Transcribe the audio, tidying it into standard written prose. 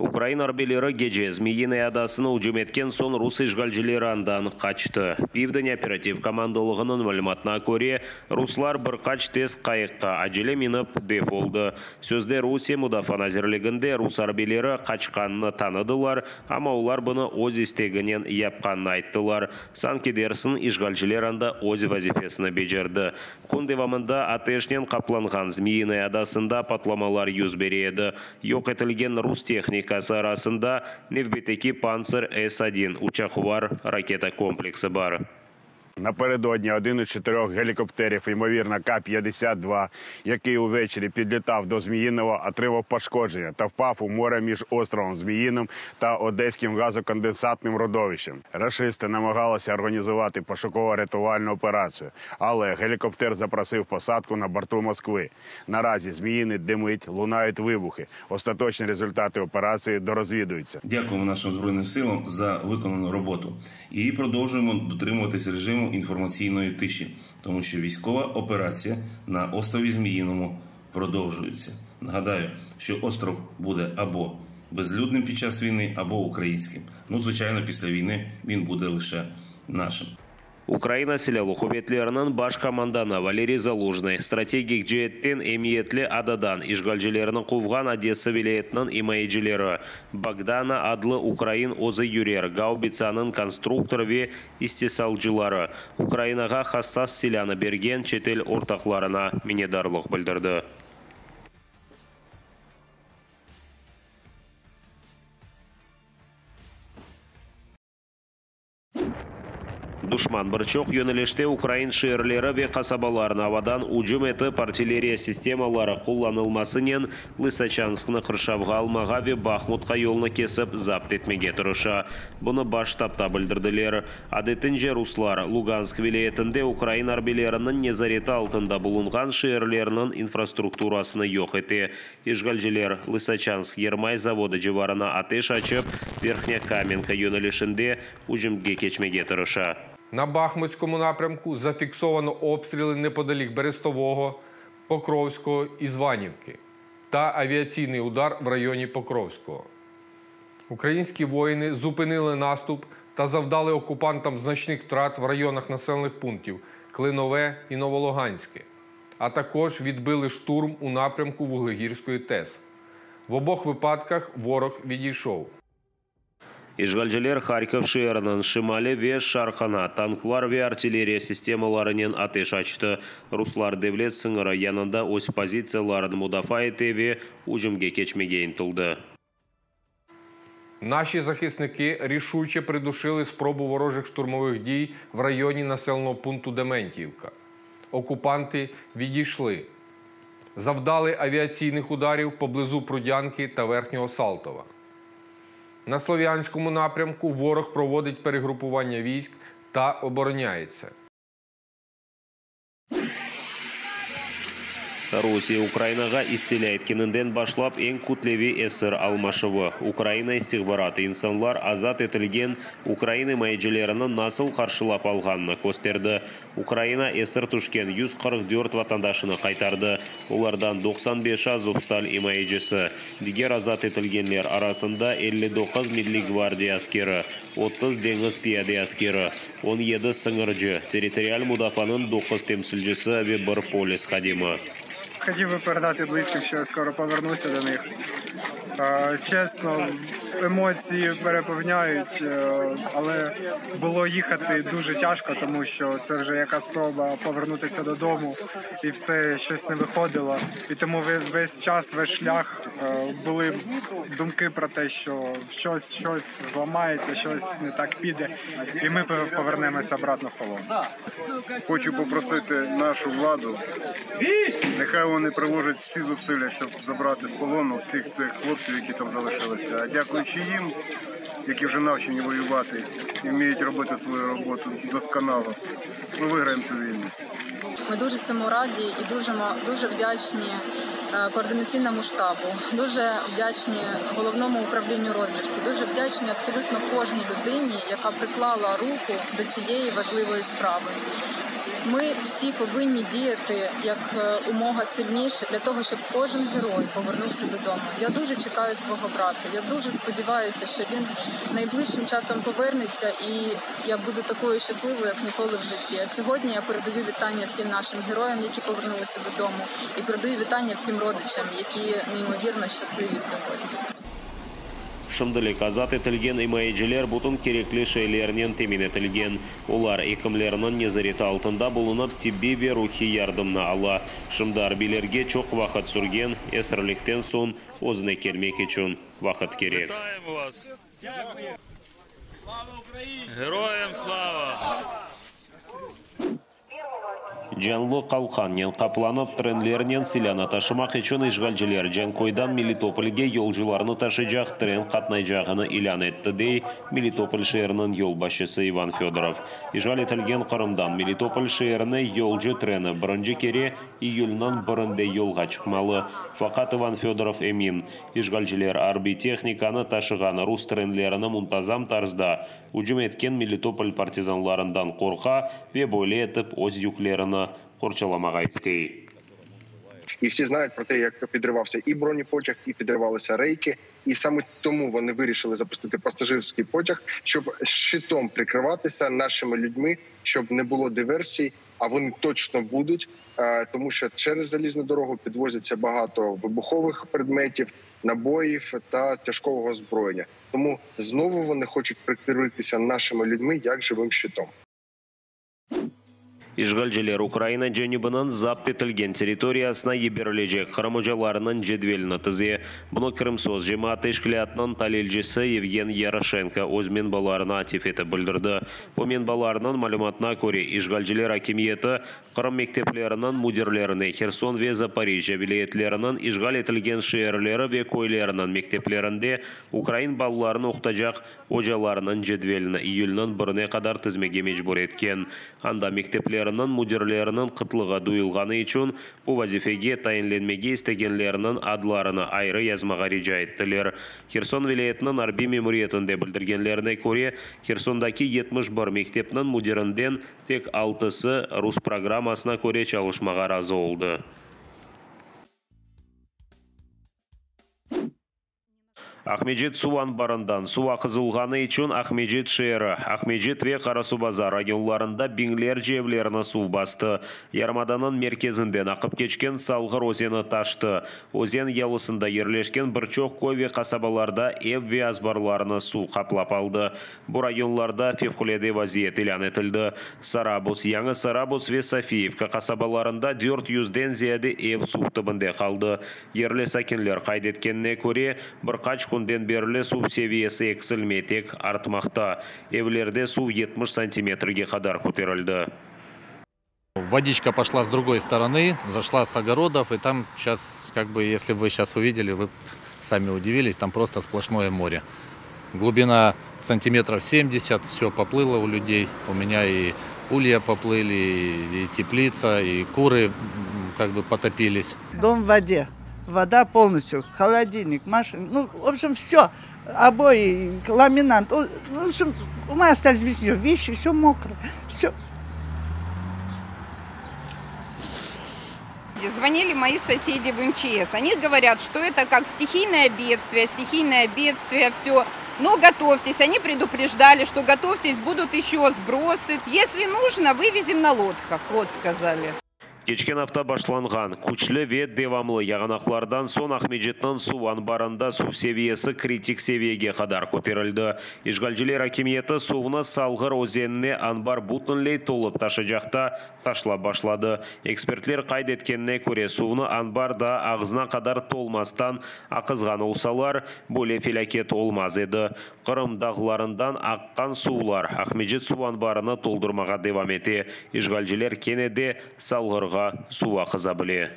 Украина арбелері геже Змеиный адасыны ұжым еткен сон рус ишгалжілері андан қачты. Пивден оператив командалығының мәліметіне көре, руслар бір қач тез қайыққа ажеле минып дефолды. Сөзде Русия мұдафан әзірлігінде рус арбелері қачқаныны таныдылар, ама олар бұны өз істегінен япқанын айттылар. Санкедерсін ишгалжілер анда өз вазифесіні бежерді. Күндевамында атешнен қапланған Змеиный адасында патламалар юз береді. Йоқ етілген рус техника арасында Невбетеки Панцер С-1 учаху бар, ракета комплекси бар. Напередодні один із 4 гелікоптерів, ймовірно, К-52, який увечері підлітав до Зміїного, отримав пошкодження та впав у море між островом Зміїним та Одеським газоконденсатним родовищем. Рашисти намагалися організувати пошуково-рятувальну операцію, але гелікоптер запросив посадку на борту Москви. Наразі Зміїний димить, лунають вибухи. Остаточні результати операції дорозвідуються. Дякуємо нашим Збройним силам за виконану роботу. І продовжуємо дотримуватися режиму інформаційної тиші, тому що військова операція на острові Зміїному продовжується. Нагадаю, що остров буде або безлюдним під час війни, або українським. Ну, звичайно, після війни він буде лише нашим. Украина силялы хубетлерінің баш команданы Валерий Залужный стратегик жеттен эмиетлі ададан ишгалжелерінің қуған Одесса вилаетінің имайджелері Богдана адлы Украин озы юрер гаубицаның конструктор ве истесалжылары Украинаға хассас силяны берген четел ортақларына минедарлық білдірді. Душман бірчоқ йөнелеште Украин шерлері ве қасабаларына авадан ұжым еті артиллерия системалары қолланылмасынен Лысачанскны қыршавға алмаға ве Бахмутқа елны кесіп запт етмеге тұрыша. Бұны баштапта білдірділер. Адетінже руслар Луганск вилаетінде Украин арбелерінің незареті алтында бұлынған шерлерінің инфраструктурасыны йоқ еті. Ишгалжелер Лысачанск Ермай заводы жыварына атеш açып, Верхня Каменка йөнелешінде ұжымге кечмеге тұрыша. На Бахмутському напрямку зафіксовано обстріли неподалік Берестового, Покровського і Званівки та авіаційний удар в районі Покровського. Українські воїни зупинили наступ та завдали окупантам значних втрат в районах населених пунктів Клинове і Новолуганське, а також відбили штурм у напрямку Вуглегірської ТЕС. В обох випадках ворог відійшов. Ишгалжелер Харьков шерінің Шимале ве Шархана танклар ве артиллерия системаларынен атеш açты. Руслар Девлет сыңыры янында ось позицияларын мудафа ете ве ұжымге кечмеге інтілді. Наші захисники рішуче придушили спробу ворожих штурмових дій в районі населеного пункту Дементіївка. Окупанти відійшли. Завдали авіаційних ударів поблизу Прудянки та Верхнього Салтова. На Слов'янському напрямку ворог проводить перегрупування військ та обороняється. Русия Украинаға истелейт кенінден башлап ең күтлеви эсір алмашывы. Украина истихбараты инсанлар азат етілген Украина майджелерінің насыл қаршылап алғанны көстерді. Украина эсір түшкен 144 ватандашыны қайтарды. Олардан 95 Азовсталь имайджесі. Дигер азат етілгенлер арасында 59 Милли гвардия аскері, 30 Деңіз пияде аскері, 17 сыңыржы, территориаль мудафаның 9 темсілжісі ве бір поліс қадимы. Хотів би передати близьким, що я скоро повернуся до них. Чесно, емоції переповняють, але було їхати дуже тяжко, тому що це вже яка спроба повернутися додому, і все щось не виходило. І тому весь час, весь шлях були думки про те, що щось зламається, щось не так піде, і ми повернемося обратно в полон. Хочу попросити нашу владу, нехай вони приложать всі зусилля, щоб забрати з полону всіх цих хлопців, які там залишилися. А дякуючи їм, які вже навчені воювати і вміють робити свою роботу досконало, ми виграємо цю війну. Ми дуже цьому раді і дуже вдячні координаційному штабу, дуже вдячні головному управлінню розвідки, дуже вдячні абсолютно кожній людині, яка приклала руку до цієї важливої справи. Ми всі повинні діяти як умога сильніше для того, щоб кожен герой повернувся додому. Я дуже чекаю свого брата. Я дуже сподіваюся, що він найближчим часом повернеться і я буду такою щасливою, як ніколи в житті. А сьогодні я передаю вітання всім нашим героям, які повернулися додому, і передаю вітання всім родичам, які неймовірно щасливі сьогодні. Шымдылык азат етілген имайджелер бұтын кереклі шейлерінен темен етілген. Олар екімлерінің незарет алтында болынып тибби ве рухи ярдымна ала. Шымдар билерге чоқ вақыт сүрген, әсірліктен сон өзіне кермек үшін вақыт керек. Вітаємо вас! Героям слава! Жанлы қалқаннен қапланып тренлерінен силана ташымақ үшін işgalciler Жанкойдан Мелитопольге yolcularını taşıyacak tren қатнайжағыны илян етті дей Мелитополь шерінің yol başçısı Иван Федоров. İşgal etilgen Қырымдан Мелитополь шеріні yolcu treni бірінші кере июльнан бірінде yolға çıkmalı. Fakat Иван Федоров емин. İşgalciler арби техниканы ташығаны рус тренлеріні мұнтазам тарзда hücum etken Мелитополь партизанларından қорқа ve böyle etip öz yüklеріні қорчаламаға істей. І всі знають про те, як підривався і бронепотяг, і підривалися рейки. І саме тому вони вирішили запустити пасажирський потяг, щоб щитом прикриватися нашими людьми, щоб не було диверсій, а вони точно будуть, тому що через залізну дорогу підвозяться багато вибухових предметів, набоїв та тяжкого озброєння. Тому знову вони хочуть прикритися нашими людьми як живим щитом. İşgalciler Ukrayna janubынан zapt etilgen territoriyasına yiberilecek Қырым jedvelini tize. Bunu Krimsoz cemaat teşkilatının talelcisi Evgen Yaroshenko öz menbalarına atif etip bildirdi. Bu menbalarının malumatına göre işgalciler hakimiyeti Kırım mekteplerinin müdirlerini Kherson ve Zaporizhia vilayetlerinin işgal etilgen şehirleri ve koylarının mekteplerinde Ukrayn balalarını okutacak hocalarının jedvelini iyulning 1-ne kadar tizmege mecbur etken. Anda mekteplerinin müdirlerinin kıtlığa duyulğanı için bu vazifege tayinlenmege istegenlerinin adlarını ayrı yazmağa rica ettiler. Kherson vilayetinin arbi memuriyetinde bildirgenlerine göre Khersondaki 71 mektepnin müdirinden tek 6'sı Rus programmasına göre çalışmağa razı oldu. Ахмеджет Суан барындан суа қызылғаны үшін Ахмеджет шері, Ахмеджет ве Қарасубазар районларында бинглер жевлеріні су басты. Ярмаданын мерkezінден ақып кечкен Салғыр өзені ташты. Өзен ялысында ерлешкен бірчоқ көве қасабаларда эв ве азбарларыны су қаплап алды. Бұл районларда февқуледе вазиет илян етілді. Сарабус, Яңы Сарабус ве Софиевка қасабаларында 400-ден зияде эв су түбінде қалды. Ерлі сәкенлер қайдеткеніне көре бірқач күнден берлі су севиесі эксілметек артмақта. Евлерде су 70 сантиметрге қадар көтерілді. Водичка пошла с другой стороны, зашла с огородов, и там сейчас, как бы, если бы вы сейчас увидели, вы сами удивились, там просто сплошное море. Глубина сантиметров 70, все поплыло у людей. У меня и улья поплыли, и теплица, и куры как бы потопились. Дом в воде. Вода полностью, холодильник, машина, ну, в общем, все, обои, ламинат, в общем, мы остались без нее, вещи, все мокрое, все. Звонили мои соседи в МЧС, они говорят, что это как стихийное бедствие, все, но готовьтесь, они предупреждали, что готовьтесь, будут еще сбросы, если нужно, вывезем на лодках, вот сказали. Кечкен hafta başlanған күчлі ве девамлы яғанақлардан сон Ахмеджеттің су анбарында су севиесі критик севиеге қадар көтерілді. Işgalciler hakimiyeti суына Салғыр өзеніне анбар бұтынлей толып ташыжақта ташла башлады. Экспертлер қайдеткеніне көре суыны анбарда ағызына қадар толмастан ақызған олсалар, бөле фелакет олмаз еді. Қырымдағыларындан аққан сулар Ахмеджет су анбарыны толдырмаға девам ете. Işgalciler кенеде Салғырға суа қыза біле.